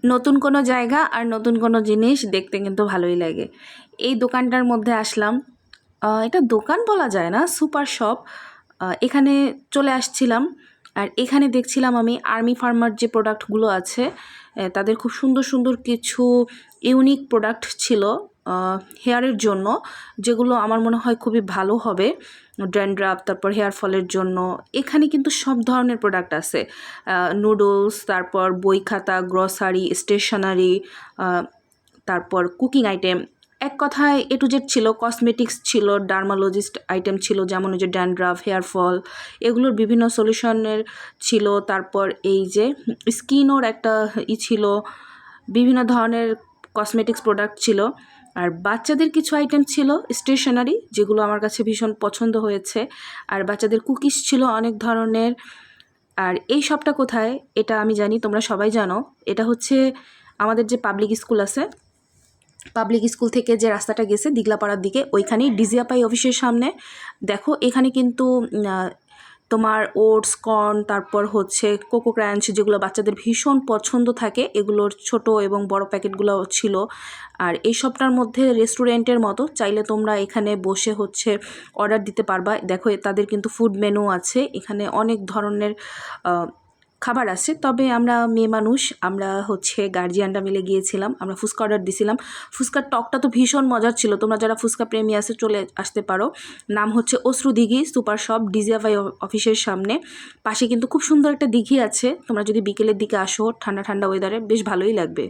নতুন কোনো জায়গা আর নতুন কোনো জিনিস দেখতে কিন্তু ভালোই লাগে। এই দোকানটার মধ্যে আসলাম। এটা দোকান বলা যায় না, সুপার শপ। এখানে চলে আসছিলাম আর এখানে দেখছিলাম আমি আর্মি ফার্মার যে প্রোডাক্টগুলো আছে, তাদের খুব সুন্দর সুন্দর কিছু ইউনিক প্রোডাক্ট ছিল হেয়ারের জন্য, যেগুলো আমার মনে হয় খুবই ভালো হবে ড্যান্ড্রাফ, তারপর হেয়ার ফলের জন্য। এখানে কিন্তু সব ধরনের প্রোডাক্ট আছে, নুডলস, তারপর বই খাতা, গ্রসারি, স্টেশনারি, তারপর কুকিং আইটেম। এক কথায় এ টু জেড ছিল। কসমেটিক্স ছিল, ডার্মালজিস্ট আইটেম ছিল, যেমন ওই যে ড্যান্ড্রাফ, হেয়ার ফল, এগুলোর বিভিন্ন সলিউশনের ছিল। তারপর এই যে স্কিনওর একটা ছিল, বিভিন্ন ধরনের কসমেটিক্স প্রোডাক্ট ছিল। আর বাচ্চাদের কিছু আইটেম ছিল স্টেশনারি, যেগুলো আমার কাছে ভীষণ পছন্দ হয়েছে। আর বাচ্চাদের কুকিজ ছিল অনেক ধরনের। আর এই শপটা কোথায় এটা আমি জানি, তোমরা সবাই জানো। এটা হচ্ছে আমাদের যে পাবলিক স্কুল আছে, পাবলিক স্কুল থেকে যে রাস্তাটা গেছে দিগলাপাড়ার দিকে, ওইখানেই ডিজিএফআই অফিসের সামনে। দেখো এখানে কিন্তু তোমার ওটস, কর্ন, তারপর হচ্ছে কোকো ক্রাঞ্চ, যেগুলো বাচ্চাদের ভীষণ পছন্দ থাকে, এগুলোর ছোট এবং বড় প্যাকেটগুলো ছিল। আর এই সবটার মধ্যে রেস্টুরেন্টের মতো, চাইলে তোমরা এখানে বসে হচ্ছে অর্ডার দিতে পারবা। দেখো তাদের কিন্তু ফুড মেনু আছে, এখানে অনেক ধরনের খাবার আছে। তবে আমরা মেয়ে মানুষ, আমরা হচ্ছে গার্জিয়ানরা মিলে গিয়েছিলাম, আমরা ফুচকা অর্ডার দিয়েছিলাম। ফুচকার টকটা তো ভীষণ মজার ছিল। তোমরা যারা ফুচকা প্রেমী আছে চলে আসতে পারো। নাম হচ্ছে অশ্রুদিঘি সুপার শপ, ডিজিএফআই অফিসের সামনে। পাশে কিন্তু খুব সুন্দর একটা দিঘি আছে। তোমরা যদি বিকেলের দিকে আসো ঠান্ডা ঠান্ডা ওয়েদারে, বেশ ভালোই লাগবে।